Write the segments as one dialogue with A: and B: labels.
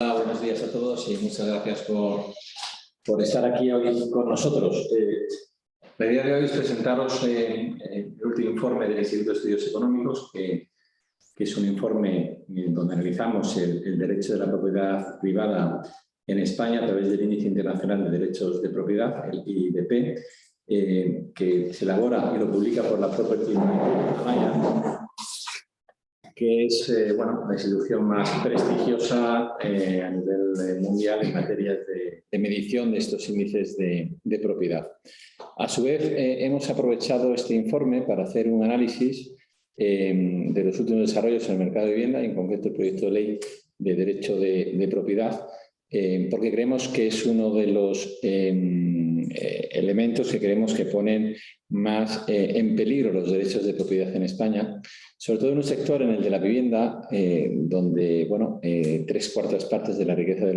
A: Buenos días a todos y muchas gracias por estar aquí hoy con nosotros. La idea de hoy es presentaros el último informe del Instituto de Estudios Económicos, que es un informe donde analizamos el derecho de la propiedad privada en España a través del Índice Internacional de Derechos de Propiedad, el IDP, que se elabora y lo publica por la Property Alliance, que es la institución más prestigiosa a nivel mundial en materia de medición de estos índices de propiedad. A su vez, hemos aprovechado este informe para hacer un análisis de los últimos desarrollos en el mercado de vivienda, en concreto el proyecto de ley de derecho de propiedad, porque creemos que es uno de los elementos que creemos que ponen más en peligro los derechos de propiedad en España, sobre todo en un sector en el de la vivienda, donde 3/4 partes de la riqueza de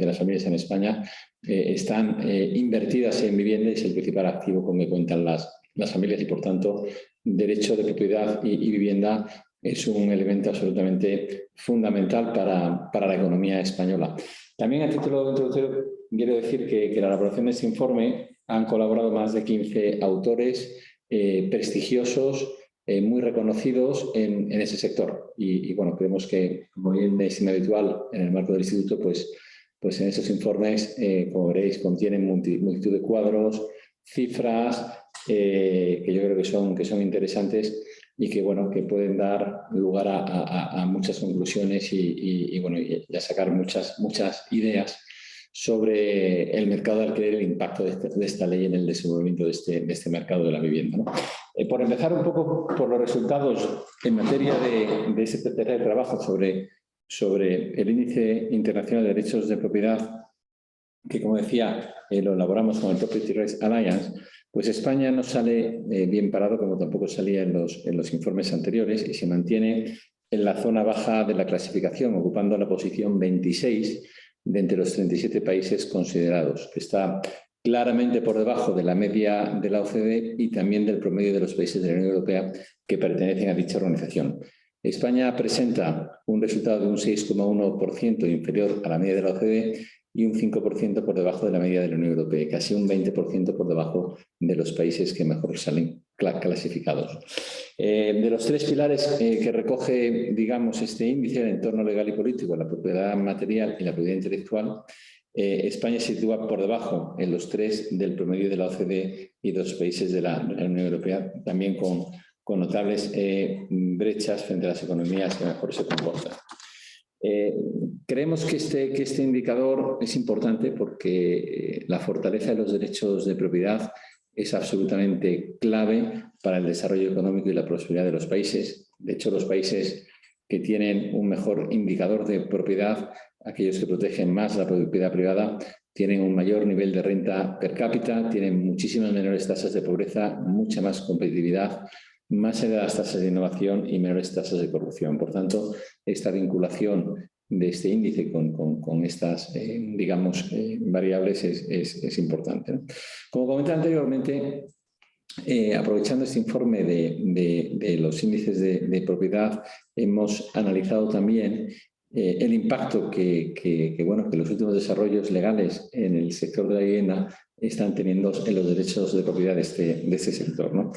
A: las familias en España están invertidas en vivienda y es el principal activo con que cuentan las familias y, por tanto, derecho de propiedad y vivienda es un elemento absolutamente fundamental para la economía española. También, a título introductorio, quiero decir que la elaboración de este informe han colaborado más de 15 autores prestigiosos, muy reconocidos en ese sector. Y creemos que, como bien es inhabitual en el marco del instituto, pues en esos informes, como veréis, contienen multitud de cuadros, cifras, que yo creo que son interesantes y que pueden dar lugar a muchas conclusiones y a sacar muchas ideas sobre el mercado de alquiler y el impacto de esta ley en el desenvolvimiento de este mercado de la vivienda, ¿no? Por empezar un poco por los resultados en materia de ese tercer trabajo sobre el Índice Internacional de Derechos de Propiedad, que, como decía, lo elaboramos con el Property Rights Alliance, pues España no sale bien parado, como tampoco salía en los informes anteriores, y se mantiene en la zona baja de la clasificación, ocupando la posición 26 de entre los 37 países considerados, que está claramente por debajo de la media de la OCDE y también del promedio de los países de la Unión Europea que pertenecen a dicha organización. España presenta un resultado de un 6,1% inferior a la media de la OCDE y un 5% por debajo de la media de la Unión Europea, casi un 20% por debajo de los países que mejor salen clasificados. De los tres pilares que recoge, digamos, este índice, el entorno legal y político, la propiedad material y la propiedad intelectual, España se sitúa por debajo en los tres del promedio de la OCDE y de los países de la Unión Europea, también con notables brechas frente a las economías que mejor se comportan. Creemos que este indicador es importante porque la fortaleza de los derechos de propiedad es absolutamente clave para el desarrollo económico y la prosperidad de los países. De hecho, los países que tienen un mejor indicador de propiedad, aquellos que protegen más la propiedad privada, tienen un mayor nivel de renta per cápita, tienen muchísimas menores tasas de pobreza, mucha más competitividad, más elevadas tasas de innovación y menores tasas de corrupción. Por tanto, esta vinculación de este índice con estas, variables es importante, ¿no? Como comenté anteriormente, aprovechando este informe de los índices de propiedad, hemos analizado también el impacto que los últimos desarrollos legales en el sector de la vivienda están teniendo en los derechos de propiedad de este sector, ¿no?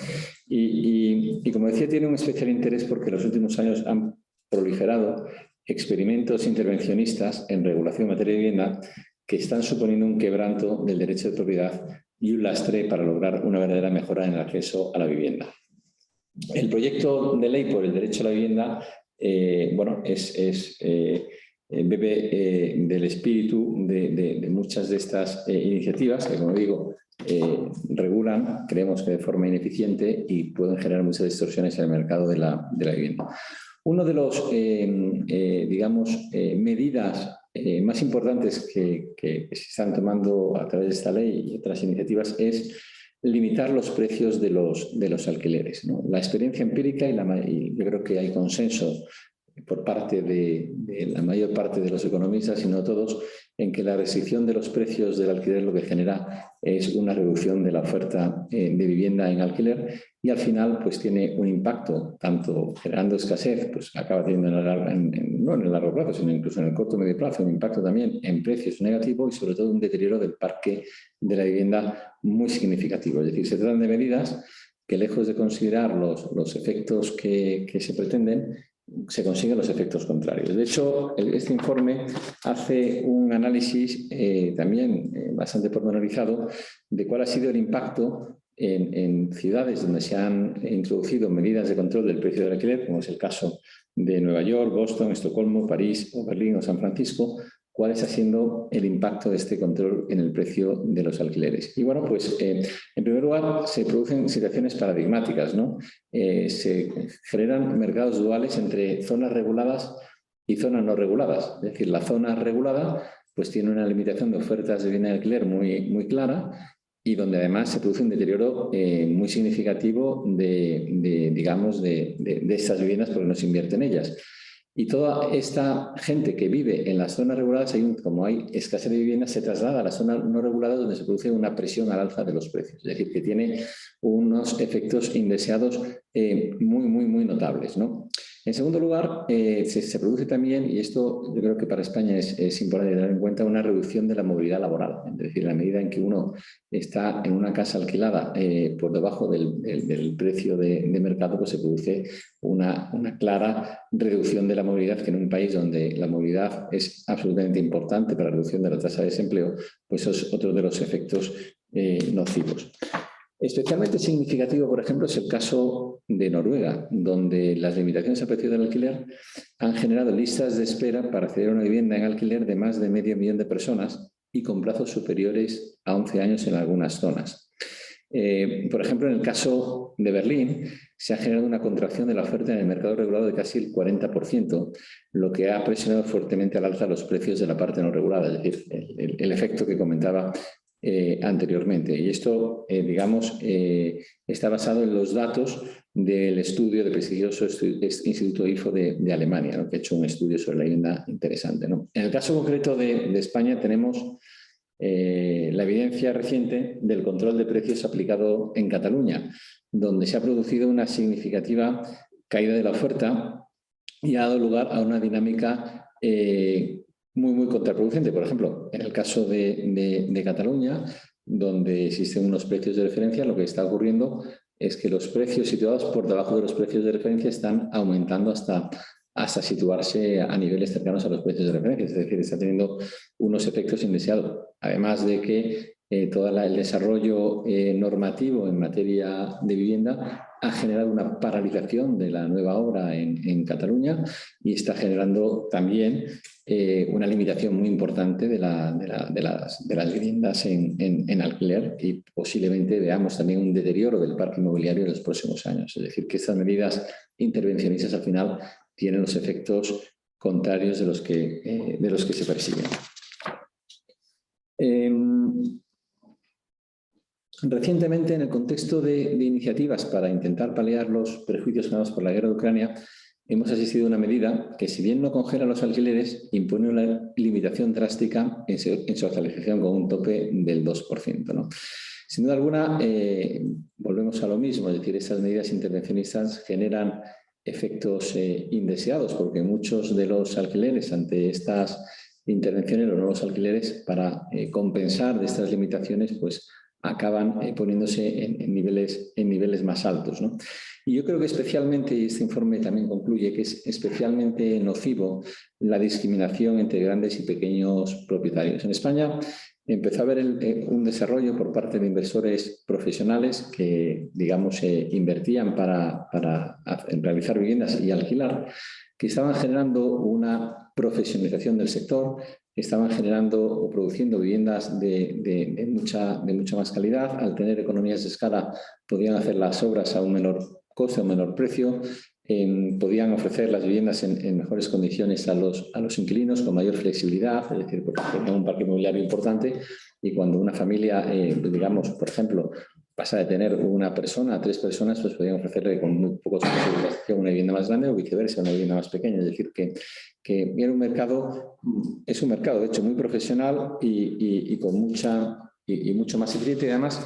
A: Y como decía, tiene un especial interés porque en los últimos años han proliferado experimentos intervencionistas en regulación en materia de vivienda que están suponiendo un quebranto del derecho de propiedad y un lastre para lograr una verdadera mejora en el acceso a la vivienda. El proyecto de ley por el derecho a la vivienda bebe del espíritu de muchas de estas iniciativas que, como digo, regulan, creemos que de forma ineficiente y pueden generar muchas distorsiones en el mercado de la vivienda. Uno de los, medidas más importantes que se están tomando a través de esta ley y otras iniciativas es limitar los precios de los alquileres, ¿no? La experiencia empírica y yo creo que hay consenso por parte de la mayor parte de los economistas, y no todos, en que la restricción de los precios del alquiler lo que genera es una reducción de la oferta de vivienda en alquiler y al final pues tiene un impacto tanto generando escasez, pues acaba teniendo no en el largo plazo, sino incluso en el corto o medio plazo, un impacto también en precios negativo y sobre todo un deterioro del parque de la vivienda muy significativo. Es decir, se tratan de medidas que lejos de considerar los efectos que se pretenden, se consiguen los efectos contrarios. De hecho, este informe hace un análisis también bastante pormenorizado de cuál ha sido el impacto en ciudades donde se han introducido medidas de control del precio del alquiler, como es el caso de Nueva York, Boston, Estocolmo, París, o Berlín o San Francisco, cuál está siendo el impacto de este control en el precio de los alquileres. Y bueno, pues en primer lugar se producen situaciones paradigmáticas, ¿no? Se generan mercados duales entre zonas reguladas y zonas no reguladas. Es decir, la zona regulada pues tiene una limitación de ofertas de vivienda de alquiler muy clara y donde además se produce un deterioro muy significativo de estas viviendas porque no se invierte en ellas. Y toda esta gente que vive en las zonas reguladas, como hay escasez de viviendas, se traslada a las zonas no reguladas donde se produce una presión al alza de los precios. Es decir, que tiene unos efectos indeseados muy notables, ¿no? En segundo lugar, se produce también, y esto yo creo que para España es importante tener en cuenta, una reducción de la movilidad laboral. Es decir, en la medida en que uno está en una casa alquilada por debajo del precio de mercado, pues se produce una clara reducción de la movilidad, que en un país donde la movilidad es absolutamente importante para la reducción de la tasa de desempleo, pues eso es otro de los efectos nocivos. Especialmente significativo, por ejemplo, es el caso de Noruega, donde las limitaciones al precio del alquiler han generado listas de espera para acceder a una vivienda en alquiler de más de 500.000 de personas y con plazos superiores a 11 años en algunas zonas. Por ejemplo, en el caso de Berlín, se ha generado una contracción de la oferta en el mercado regulado de casi el 40%, lo que ha presionado fuertemente al alza los precios de la parte no regulada, es decir, el efecto que comentaba anteriormente. Y esto, está basado en los datos del estudio del prestigioso Instituto IFO de Alemania, ¿no? Que ha hecho un estudio sobre la vivienda interesante, ¿no? En el caso concreto de España tenemos la evidencia reciente del control de precios aplicado en Cataluña, donde se ha producido una significativa caída de la oferta y ha dado lugar a una dinámica muy contraproducente. Por ejemplo, en el caso de Cataluña, donde existen unos precios de referencia, lo que está ocurriendo es que los precios situados por debajo de los precios de referencia están aumentando hasta situarse a niveles cercanos a los precios de referencia. Es decir, está teniendo unos efectos indeseados. Además de que todo el desarrollo normativo en materia de vivienda ha generado una paralización de la nueva obra en Cataluña y está generando también una limitación muy importante de las viviendas en alquiler y posiblemente veamos también un deterioro del parque inmobiliario en los próximos años. Es decir, que estas medidas intervencionistas al final tienen los efectos contrarios de los que se persiguen. Recientemente, en el contexto de iniciativas para intentar paliar los perjuicios generados por la guerra de Ucrania, hemos asistido a una medida que, si bien no congela los alquileres, impone una limitación drástica en su actualización con un tope del 2%, ¿no? Sin duda alguna, volvemos a lo mismo, es decir, estas medidas intervencionistas generan efectos indeseados, porque muchos de los alquileres ante estas intervenciones, los nuevos alquileres, para compensar de estas limitaciones, pues acaban poniéndose en niveles más altos, ¿no? Y yo creo que especialmente, y este informe también concluye, que es especialmente nocivo la discriminación entre grandes y pequeños propietarios. En España empezó a haber un desarrollo por parte de inversores profesionales que, digamos, invertían para realizar viviendas y alquilar, que estaban generando una profesionalización del sector, que estaban generando o produciendo viviendas de mucha más calidad. Al tener economías de escala, podían hacer las obras a un menor coste, a un menor precio, podían ofrecer las viviendas en mejores condiciones a los inquilinos, con mayor flexibilidad, es decir, porque tenían un parque inmobiliario importante y cuando una familia, digamos, por ejemplo, pasa de tener una persona a 3 personas, pues podríamos ofrecerle con muy pocos metros de habitación una vivienda más grande o viceversa, una vivienda más pequeña. Es decir, que era un mercado, es un mercado de hecho muy profesional y con mucho más eficiente, y además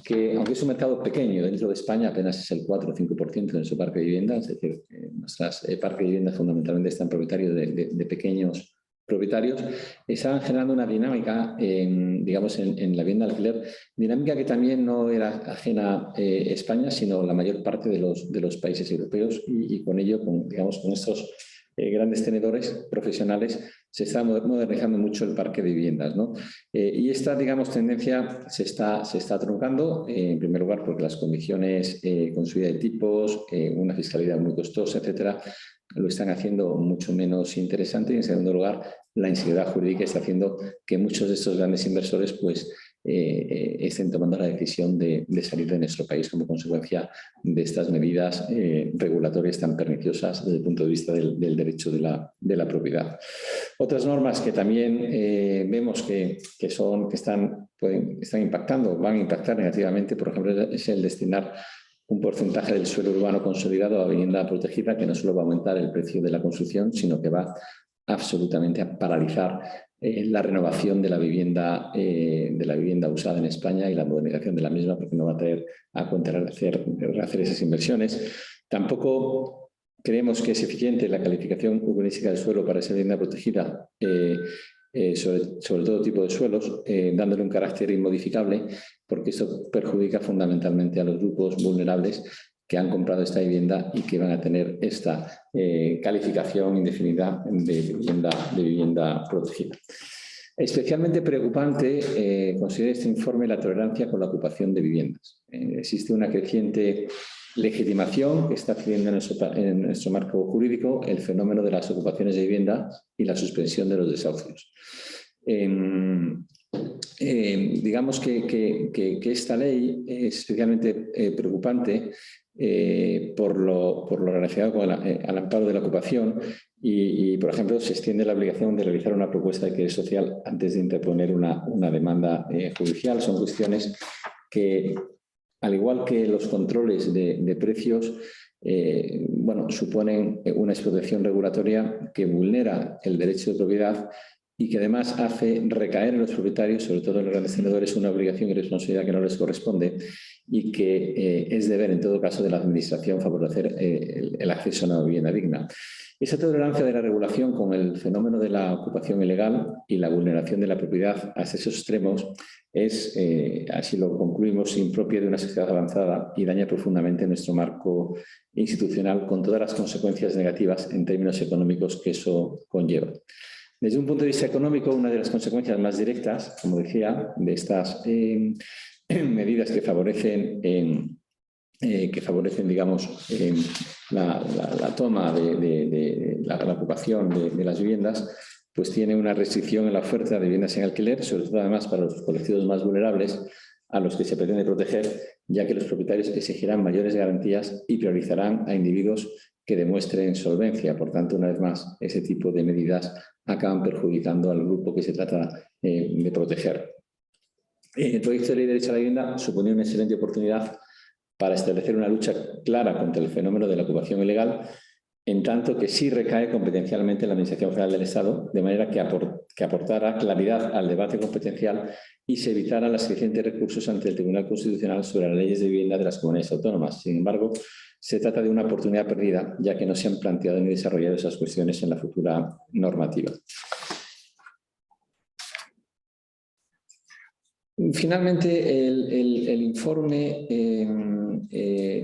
A: que aunque es un mercado pequeño dentro de España, apenas es el 4 o 5% de su parque de vivienda, es decir, nuestras parques de vivienda fundamentalmente están propietarios de pequeños propietarios, estaban generando una dinámica, digamos, en la vivienda de alquiler, dinámica que también no era ajena a España, sino la mayor parte de los países europeos, y con ello, digamos, con estos grandes tenedores profesionales, se está modernizando mucho el parque de viviendas, ¿no? Y esta, digamos, tendencia se está truncando, en primer lugar, porque las condiciones con subida de tipos, una fiscalidad muy costosa, etcétera, lo están haciendo mucho menos interesante, y en segundo lugar, la inseguridad jurídica está haciendo que muchos de estos grandes inversores pues, estén tomando la decisión de salir de nuestro país como consecuencia de estas medidas regulatorias tan perniciosas desde el punto de vista del derecho de la propiedad. Otras normas que también vemos que están impactando, van a impactar negativamente, por ejemplo, es el destinar un porcentaje del suelo urbano consolidado a vivienda protegida, que no solo va a aumentar el precio de la construcción, sino que va absolutamente a paralizar la renovación de la vivienda usada en España y la modernización de la misma, porque no va a tener a cuenta hacer esas inversiones. Tampoco creemos que es eficiente la calificación urbanística del suelo para esa vivienda protegida, sobre todo tipo de suelos, dándole un carácter inmodificable, porque esto perjudica fundamentalmente a los grupos vulnerables que han comprado esta vivienda y que van a tener esta calificación indefinida de vivienda protegida. Especialmente preocupante, considera este informe, la tolerancia con la ocupación de viviendas. Existe una creciente legitimación que está accediendo en nuestro marco jurídico el fenómeno de las ocupaciones de vivienda y la suspensión de los desahucios. Digamos que esta ley es especialmente preocupante por lo relacionado con al amparo de la ocupación y, por ejemplo, se extiende la obligación de realizar una propuesta de alquiler social antes de interponer una demanda judicial. Son cuestiones que, al igual que los controles de precios, suponen una explotación regulatoria que vulnera el derecho de propiedad y que además hace recaer en los propietarios, sobre todo en los grandes tenedores, una obligación y responsabilidad que no les corresponde y que es deber, en todo caso, de la Administración favorecer el acceso a una vivienda digna. Esa tolerancia de la regulación con el fenómeno de la ocupación ilegal y la vulneración de la propiedad hasta esos extremos es, así lo concluimos, impropia de una sociedad avanzada y daña profundamente nuestro marco institucional, con todas las consecuencias negativas en términos económicos que eso conlleva. Desde un punto de vista económico, una de las consecuencias más directas, como decía, de estas medidas que favorecen, digamos, la toma de la ocupación de las viviendas, pues tiene una restricción en la oferta de viviendas en alquiler, sobre todo además para los colectivos más vulnerables a los que se pretende proteger, ya que los propietarios exigirán mayores garantías y priorizarán a individuos que demuestren solvencia. Por tanto, una vez más, ese tipo de medidas acaban perjudicando al grupo que se trata de proteger. El proyecto de ley de derecho a la vivienda suponía una excelente oportunidad para establecer una lucha clara contra el fenómeno de la ocupación ilegal, en tanto que sí recae competencialmente en la Administración General del Estado, de manera que aportara claridad al debate competencial y se evitaran los crecientes recursos ante el Tribunal Constitucional sobre las leyes de vivienda de las comunidades autónomas. Sin embargo, se trata de una oportunidad perdida, ya que no se han planteado ni desarrollado esas cuestiones en la futura normativa. Finalmente, el informe,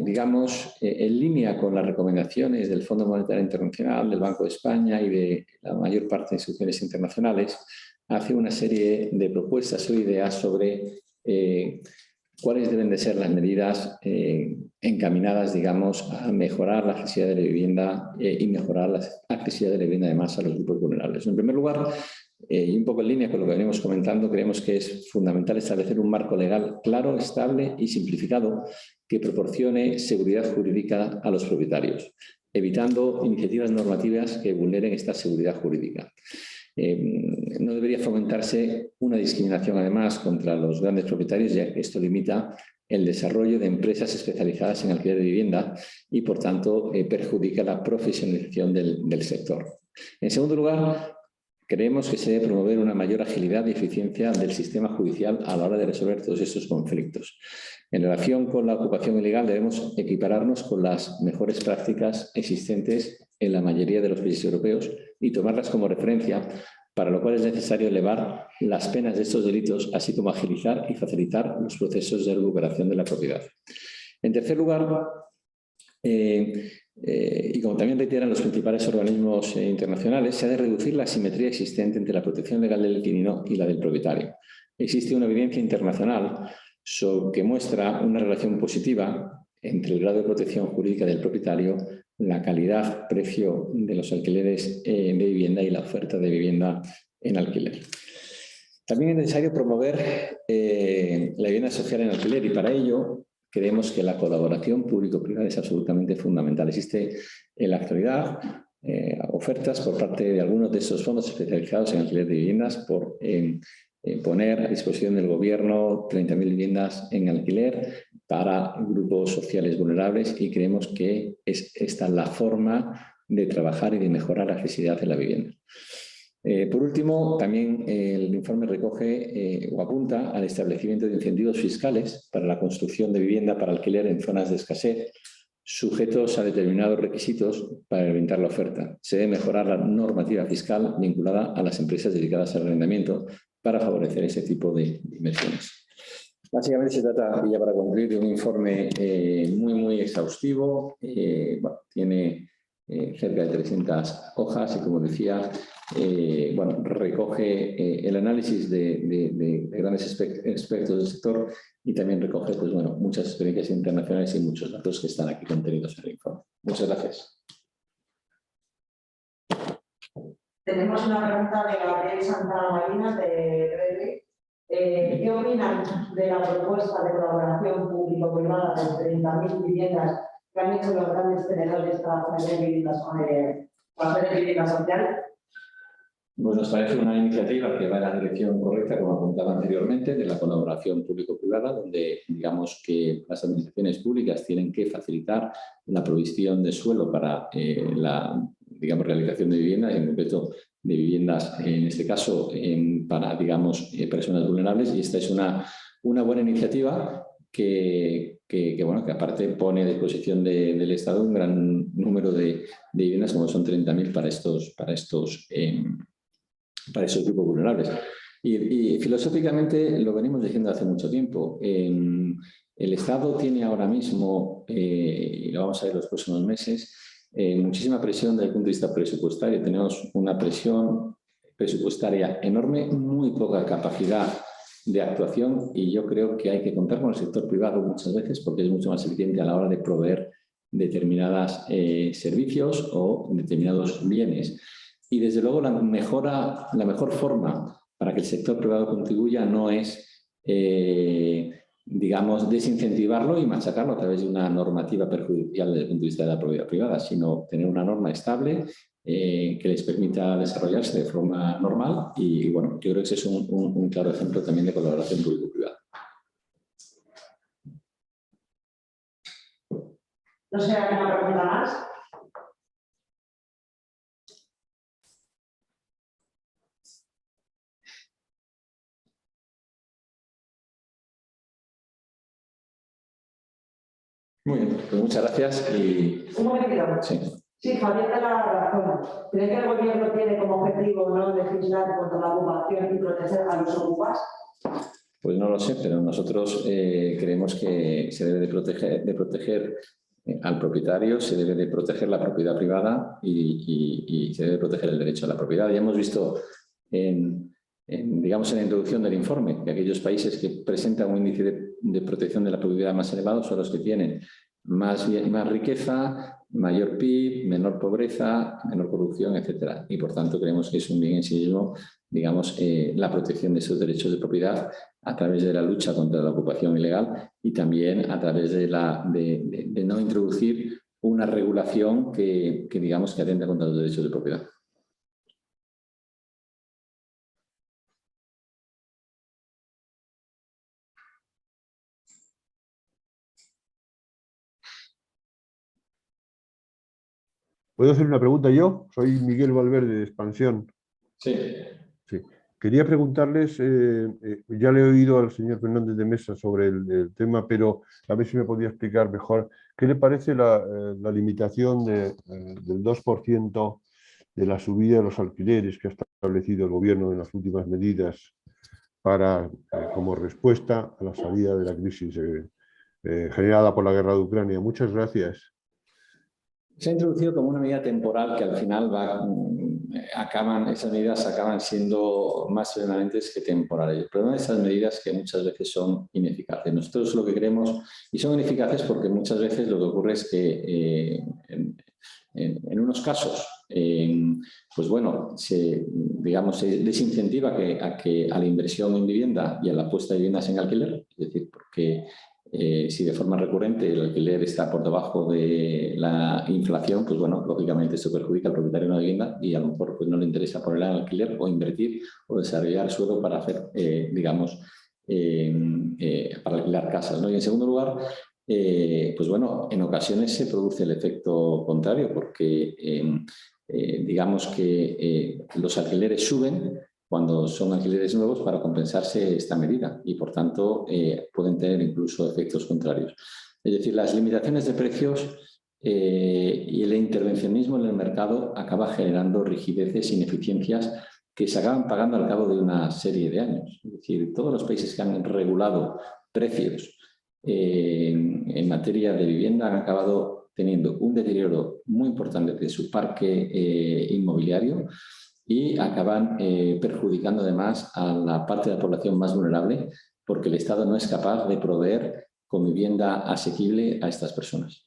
A: digamos, en línea con las recomendaciones del Fondo Monetario Internacional, del Banco de España y de la mayor parte de instituciones internacionales, hace una serie de propuestas o ideas sobre cuáles deben de ser las medidas encaminadas, digamos, a mejorar la accesibilidad de la vivienda y mejorar la accesibilidad de la vivienda además a los grupos vulnerables. En primer lugar, y un poco en línea con lo que venimos comentando, creemos que es fundamental establecer un marco legal claro, estable y simplificado que proporcione seguridad jurídica a los propietarios, evitando iniciativas normativas que vulneren esta seguridad jurídica. No debería fomentarse una discriminación, además, contra los grandes propietarios, ya que esto limita el desarrollo de empresas especializadas en alquiler de vivienda y, por tanto, perjudica la profesionalización del sector. En segundo lugar, creemos que se debe promover una mayor agilidad y eficiencia del sistema judicial a la hora de resolver todos estos conflictos. En relación con la ocupación ilegal, debemos equipararnos con las mejores prácticas existentes en la mayoría de los países europeos y tomarlas como referencia, para lo cual es necesario elevar las penas de estos delitos, así como agilizar y facilitar los procesos de recuperación de la propiedad. En tercer lugar, y como también reiteran los principales organismos internacionales, se ha de reducir la asimetría existente entre la protección legal del inquilino y la del propietario. Existe una evidencia internacional que muestra una relación positiva entre el grado de protección jurídica del propietario, la calidad, precio de los alquileres de vivienda y la oferta de vivienda en alquiler. También es necesario promover la vivienda social en alquiler y para ello creemos que la colaboración público-privada es absolutamente fundamental. Existe en la actualidad ofertas por parte de algunos de esos fondos especializados en alquiler de viviendas por poner a disposición del gobierno 30.000 viviendas en alquiler para grupos sociales vulnerables y creemos que esta es la forma de trabajar y de mejorar la accesibilidad de la vivienda. Por último, también el informe recoge o apunta al establecimiento de incentivos fiscales para la construcción de vivienda para alquiler en zonas de escasez, sujetos a determinados requisitos para orientar la oferta. Se debe mejorar la normativa fiscal vinculada a las empresas dedicadas al arrendamiento para favorecer ese tipo de inversiones. Básicamente se trata, y ya para concluir, de un informe muy exhaustivo. Bueno, tiene cerca de 300 hojas y, como decía, bueno, recoge el análisis de grandes expertos del sector y también recoge pues, bueno, muchas experiencias internacionales y muchos datos que están aquí contenidos en el informe. Muchas gracias.
B: Tenemos una pregunta de Gabriel Santana Marina de RD. ¿Qué opinan de la propuesta de colaboración público-privada de 30.000 viviendas que han hecho los grandes tenedores para hacer vivienda social?
A: Pues nos parece una iniciativa que va en la dirección correcta, como apuntaba anteriormente, de la colaboración público-privada, donde digamos que las administraciones públicas tienen que facilitar la provisión de suelo para la realización de viviendas, en concreto de viviendas, en este caso, para digamos, personas vulnerables. Y esta es una buena iniciativa que aparte pone a disposición del Estado un gran número de viviendas, como son 30.000 para esos grupos vulnerables. Y filosóficamente lo venimos diciendo hace mucho tiempo. El Estado tiene ahora mismo, y lo vamos a ver los próximos meses, muchísima presión desde el punto de vista presupuestario. Tenemos una presión presupuestaria enorme, muy poca capacidad de actuación y yo creo que hay que contar con el sector privado muchas veces porque es mucho más eficiente a la hora de proveer determinados servicios o determinados bienes. Y desde luego la mejor forma para que el sector privado contribuya no es, digamos, desincentivarlo y machacarlo a través de una normativa perjudicial desde el punto de vista de la propiedad privada, sino tener una norma estable que les permita desarrollarse de forma normal y bueno, yo creo que ese es un claro ejemplo también de colaboración público-privada.
B: No sé, ¿alguna pregunta más?
A: Muy bien, pues muchas gracias y...
B: Un momentito.
A: Sí.
B: Sí, Javier da la razón. ¿Cree que el gobierno tiene como objetivo no legislar contra la ocupación y proteger a los ocupas?
A: Pues no lo sé, pero nosotros creemos que se debe de proteger al propietario, se debe de proteger la propiedad privada y se debe proteger el derecho a la propiedad. Ya hemos visto digamos, en la introducción del informe que aquellos países que presentan un índice de protección de la propiedad más elevado son los que tienen más riqueza, mayor PIB, menor pobreza, menor corrupción, etc. Y por tanto creemos que es un bien en sí mismo, digamos, la protección de esos derechos de propiedad a través de la lucha contra la ocupación ilegal y también a través de no introducir una regulación que digamos que atenta contra los derechos de propiedad.
C: ¿Puedo hacer una pregunta yo? Soy Miguel Valverde, de Expansión.
A: Sí.
C: Sí. Quería preguntarles, ya le he oído al señor Fernández de Mesa sobre el tema, pero a ver si me podía explicar mejor. ¿Qué le parece la limitación del 2% de la subida de los alquileres que ha establecido el gobierno en las últimas medidas para, como respuesta a la salida de la crisis generada por la guerra de Ucrania? Muchas gracias.
A: Se ha introducido como una medida temporal que al final esas medidas acaban siendo más permanentes que temporales. El problema de estas medidas es que muchas veces son ineficaces. Nosotros lo que queremos, y son ineficaces porque muchas veces lo que ocurre es que en unos casos, pues bueno, se desincentiva a la inversión en vivienda y a la puesta de viviendas en alquiler, es decir, porque si de forma recurrente el alquiler está por debajo de la inflación, pues bueno, lógicamente esto perjudica al propietario de una vivienda y a lo mejor pues no le interesa ponerla en alquiler o invertir o desarrollar suelo para hacer, para alquilar casas, ¿no? Y en segundo lugar, pues bueno, en ocasiones se produce el efecto contrario porque digamos que los alquileres suben cuando son alquileres nuevos para compensarse esta medida y, por tanto, pueden tener incluso efectos contrarios. Es decir, las limitaciones de precios y el intervencionismo en el mercado acaba generando rigideces e ineficiencias que se acaban pagando al cabo de una serie de años. Es decir, todos los países que han regulado precios en materia de vivienda han acabado teniendo un deterioro muy importante de su parque inmobiliario y acaban perjudicando además a la parte de la población más vulnerable porque el Estado no es capaz de proveer con vivienda asequible a estas personas.